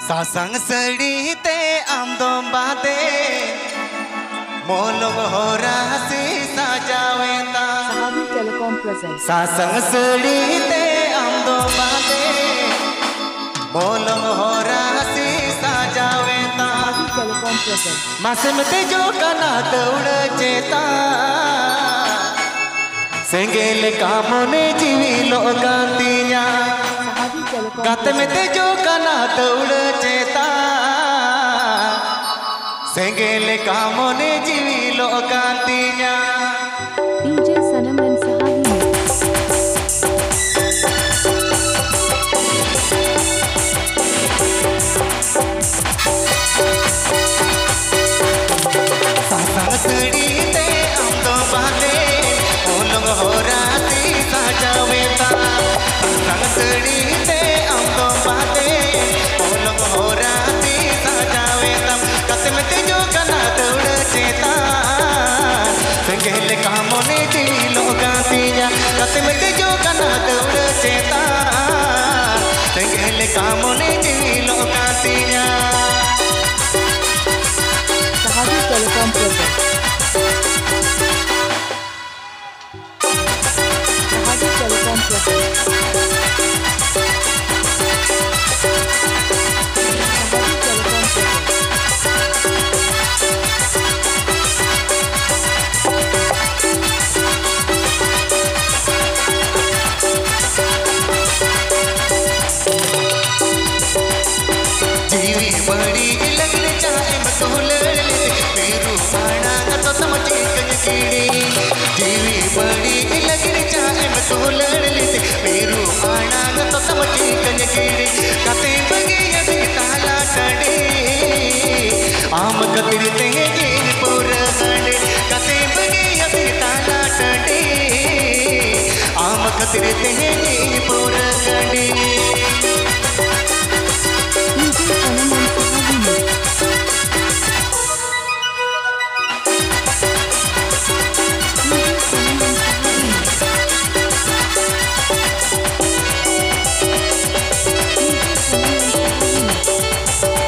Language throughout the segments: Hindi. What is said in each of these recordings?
सासंग सड़ी ते आमदो बादे मोलोग हो रासी साजावेता Sahabi Telecom presents सासंग सड़ी ते आमदो बादे मोलोग हो रासी साजावेता Sahabi Telecom presents मासमते जो कना दौड़ चेता सेंगेल कामोने जीवी लोगांतिया Sahabi Telecom गतमते जो कना दौड़ चेता सेंगेल कामोने जीवी लोगांतिया DJ Sanam and Sahabi Mix. Sasang सड़ी ते आमदो बादे मोलोग हो रासी साजावेता सासंग सड़ी ते आमदो बादे मोलोग हो रासी साजावेता कसमते जो कना दौड़ चेता संगेल कामोने जीवी लोगांतिया कसमते जो कना दौड़ चेता संगेल कामोने जीवी लोगांतिया Sahabi Telecom presents Sahabi Telecom presents Sahabi Telecom presents जीवी बड़ी लगन चाहे मतुलड़ पेरू पाना तो समझे कजकीड़ी जीवी बड़ी लगन चाहे मतुलड़ पेरू पाना तो समझे कजकीड़ी कते बगे यदि ताला कड़े आम कतिरते हैं जीन पूरा गड़े कते बगे यदि ताला कड़े आम कतिरते हैं जीन पूरा गड़े DJ Sanam and Sahabi Mix. DJ Sanam and Sahabi Mix.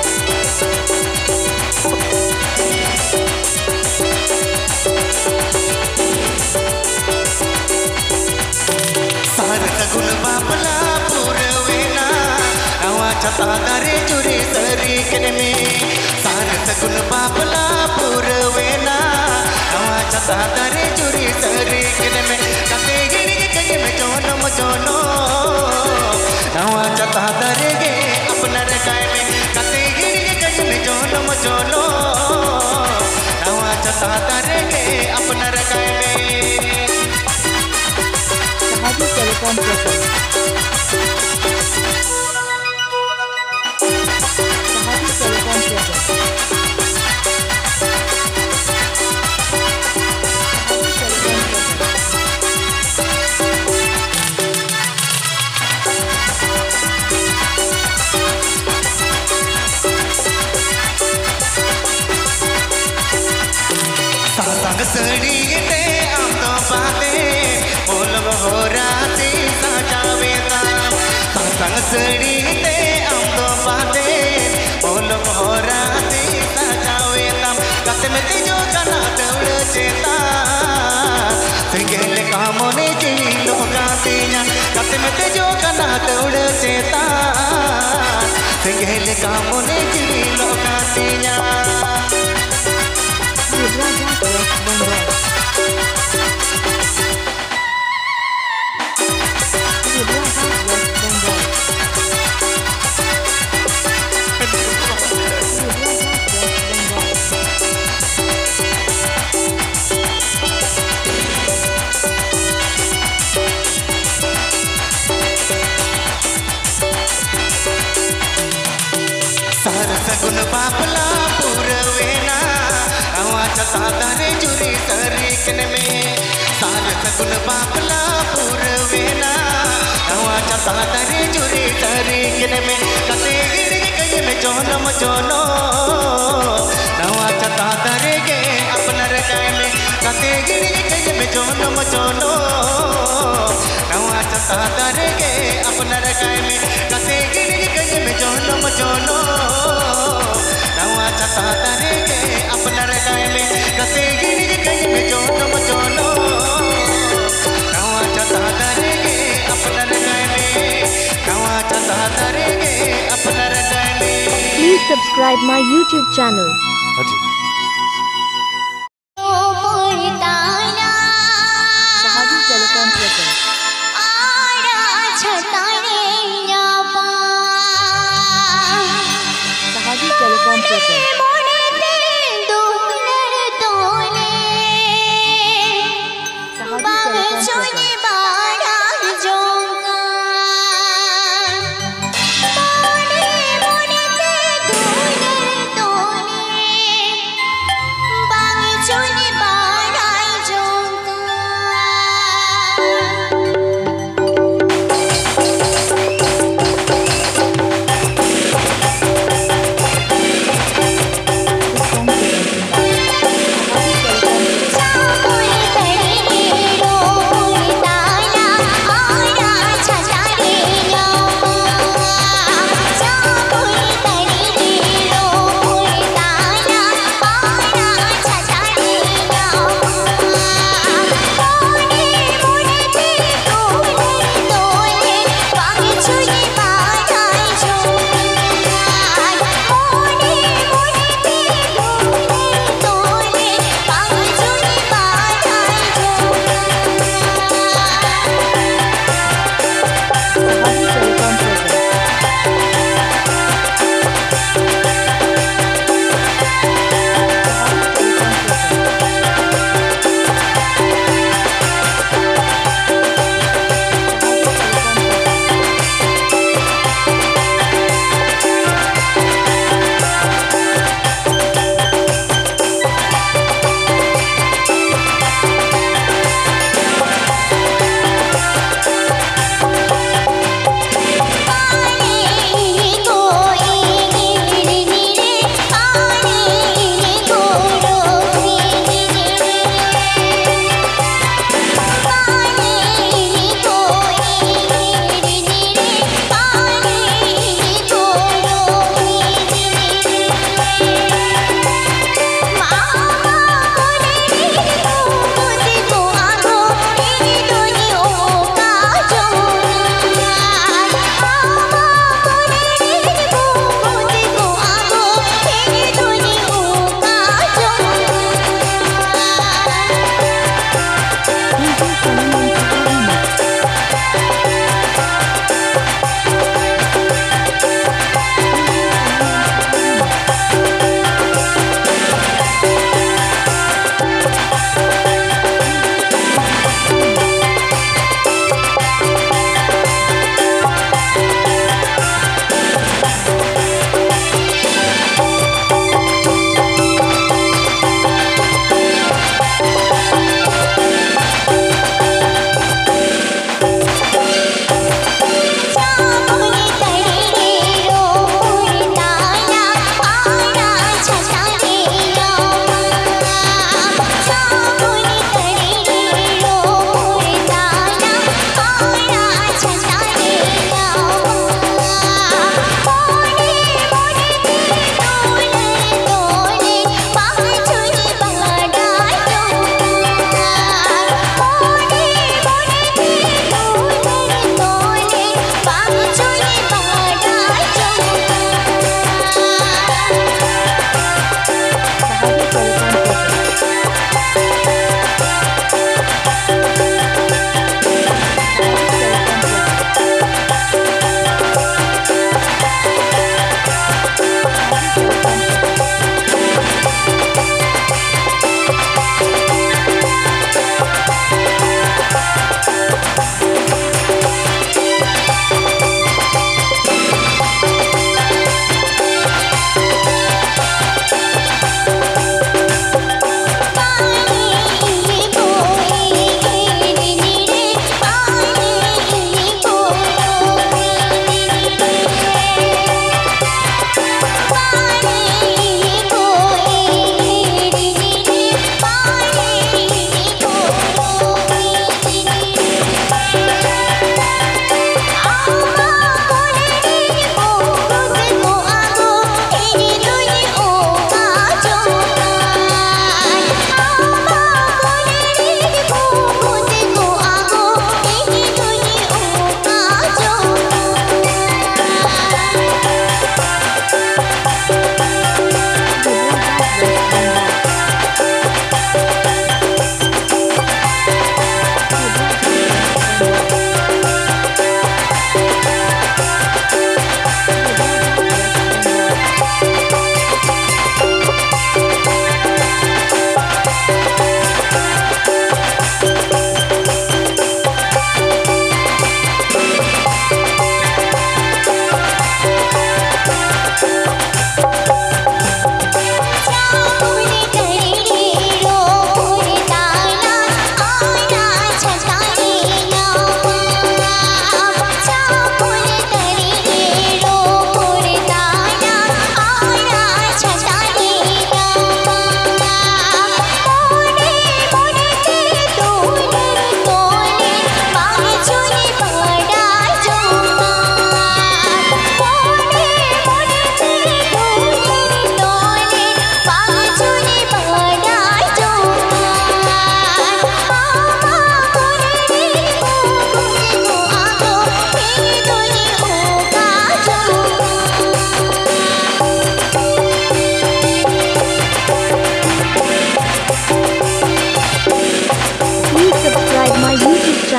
DJ Sanam and Sahabi Mix. सारक गुल बापला पूरवेना नवा छता दरे जुरे सरीकन में सारक गुल बापला पूरवेना नवा छता दरे जुरे सरीकन में कते गिरी कज में जोनो मजोनो नवा छता दरे गे अपना रकाय में कते गिरी कज में जोनो मजोनो नवा छता दरे गे अपना रकाय में Sahabi Telecom presents Sahabi Telecom presents Sahabi Telecom presents Sasang सड़ी ते आमदो बादे मोलोग हो रासी साजावेता सासंग सड़ी ते आमदो बादे मोलोग हो रासी साजावेता कसमते जो कना दौड़ चेता संगेल कामोने जीवी लोगांतिया कसमते जो कना दौड़ चेता संगेल कामोने जीवी लोगांतिया Vibraja West Bengal. Vibraja West Bengal. Vibraja West Bengal. सारस गुन बापला पूरवेना नवा छता दरे जुरी सरीकन में सारस गुन बापला पूरवेना नवा छता दरे जुरी सरीकन में कते गिरी कज में जोनो मजोनो नवा छता दरे गे अपना रकाय में कते गिरी कज में जोनो मजोनो नवा छता दरे गे अपना रकाय में कते गिरी कज में जोनो मजोनो subscribe my YouTube channel. हाँ जी। Sahabi Telecom presents. Sahabi Telecom presents. Sahabi Telecom presents.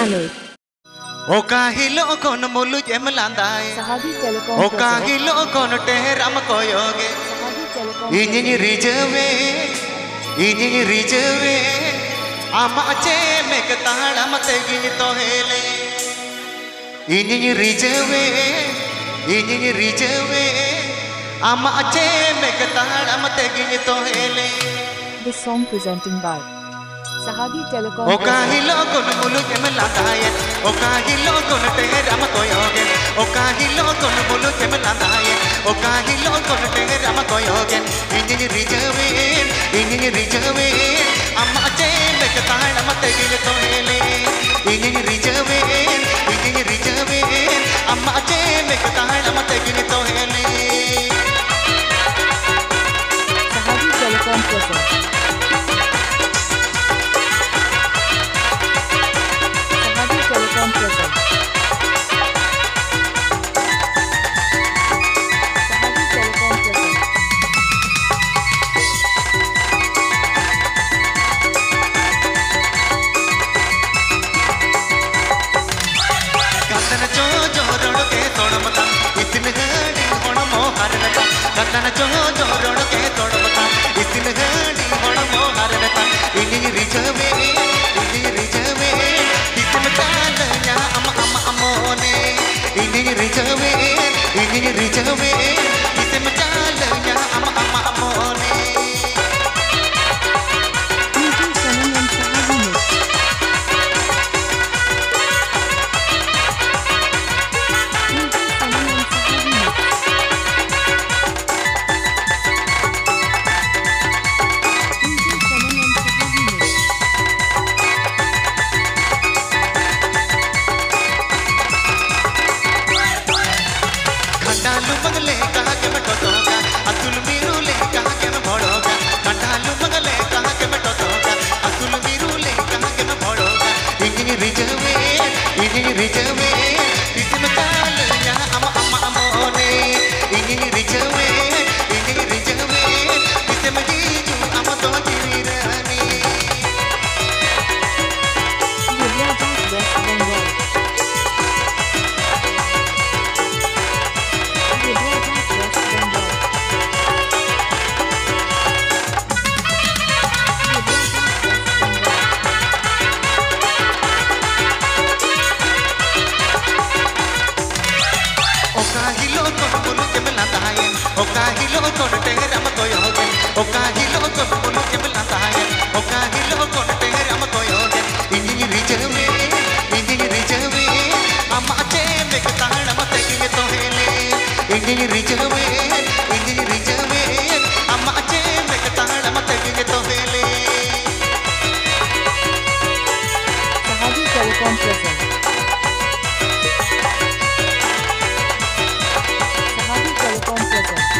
channel. Oka hilo kon mulu jem landae. Sahabi Telecom Oka presents. hilo kon teram koyoge. Sahabi Telecom Ini rijwe, ini rijwe. Ama ache mek tahala mate gini tohele. Ini rijwe, ini rijwe. Ama ache mek tahala mate gini tohele. This song presenting by Sahabi Telecom Oka presents. hilo kon mulu jem landae. Oka hilo kon teram koyoge. Oka hilo kon mulu jem landae. Oka hilo kon teram koyoge. Ini rijwe, ini rijwe. Amma ache mek tahala mate gini tohele. Ini rijwe, ini rijwe. Amma ache mek tahala mate gini tohele. Sahabi Telecom presents. Sahabi Telecom presents. Sahabi Telecom presents. Katan jo rod ke todmata itne gadi hon mohar nata. Katan jo rod ke todmata itne gadi hon mohar nata. Ini rijwe, itne talanya amone. Ini rijwe, itne talanya amone. DJ Sanam and Sahabi Mix. DJ Sanam and Sahabi Mix. DJ Sanam and Sahabi Mix. खंडालू बगले कहा के मैं टोटोगा अतुल मीरूले कहा के मैं भड़ोगा खंडालू बगले कहा के मैं टोटोगा अतुल मीरूले कहा के मैं भड़ोगा इंगिनी रिजवे इसमें ताल या अमोने इंगिनी रिजवे इसमें जीजू अम तो जीवीरानी Gujarat, West Bengal. Gujarat, West Bengal. Gujarat, West Bengal. Oka hilo kon mulu jem landae. Oka hilo kon teram koyoge. Oka hilo kon mulu jem landae. Oka hilo kon teram koyoge. Ini rijwe. Amma ache mek tahala mate gine tohele. Ini rijwe. Amma ache mek tahala mate gine tohele. Sahabi Telecom presents. Sahabi Telecom presents.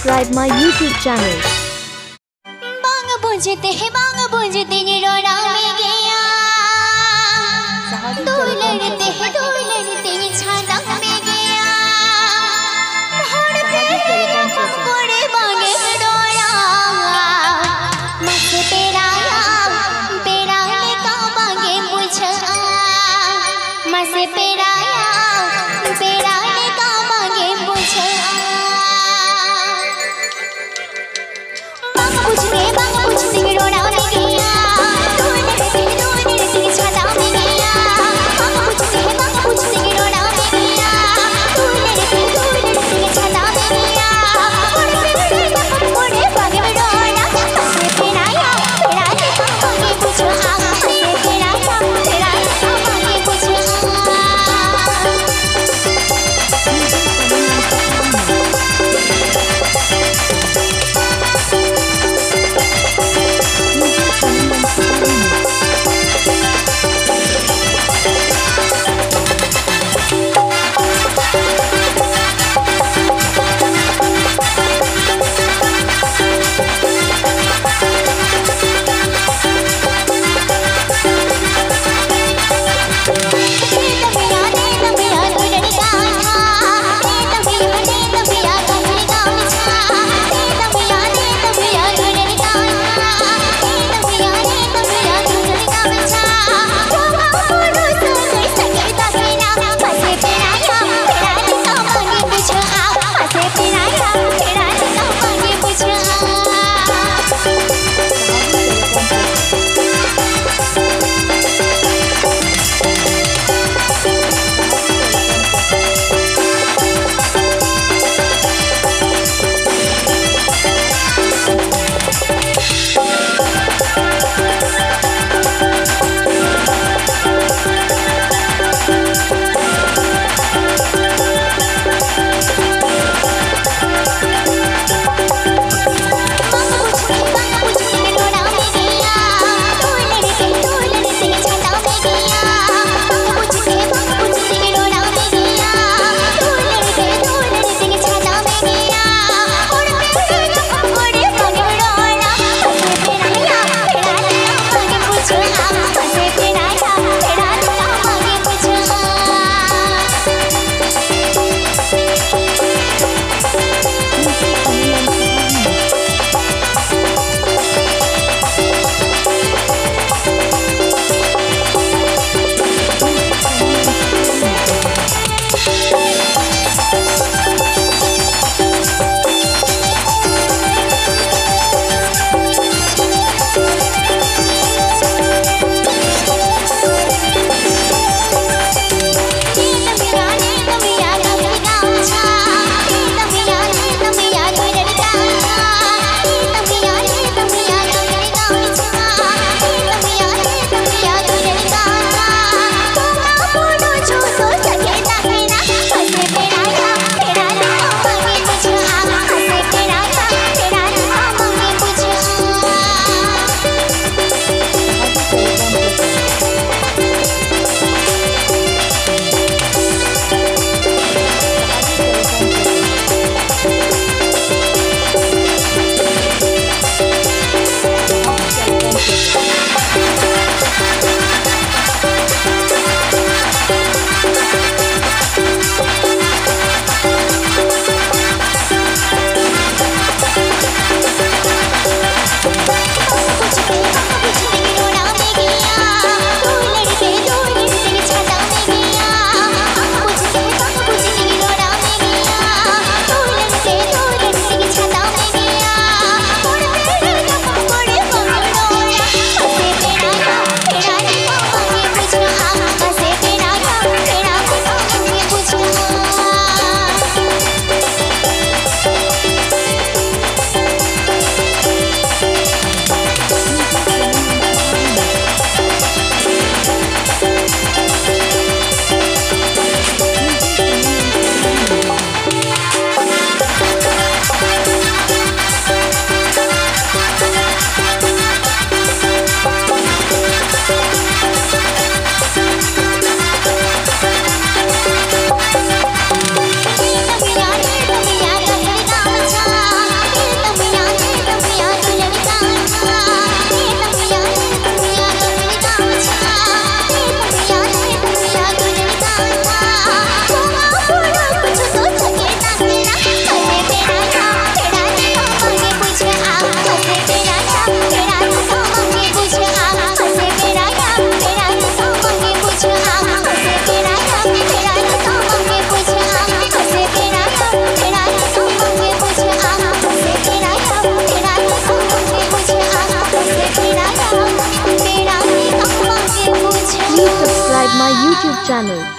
subscribe my YouTube channel. बांग बुझते हैं रोड़ा में गया डोर लड़ते हैं छाता में गया पहाड़ पे पकोड़े बांगे डोरा मत पेराया का बांगे मुझा मत पेराया का बांगे मुझा बांग बुझते रोड़ा में गया डोर लड़ते छाता में गया बांग बुझते रोड़ा में गया डोर लड़ते छाता में गया पकोड़े बांगे डोरा मत पेराया का बांगे मुझा मत पेराया का बांगे मुझा Music my YouTube channel.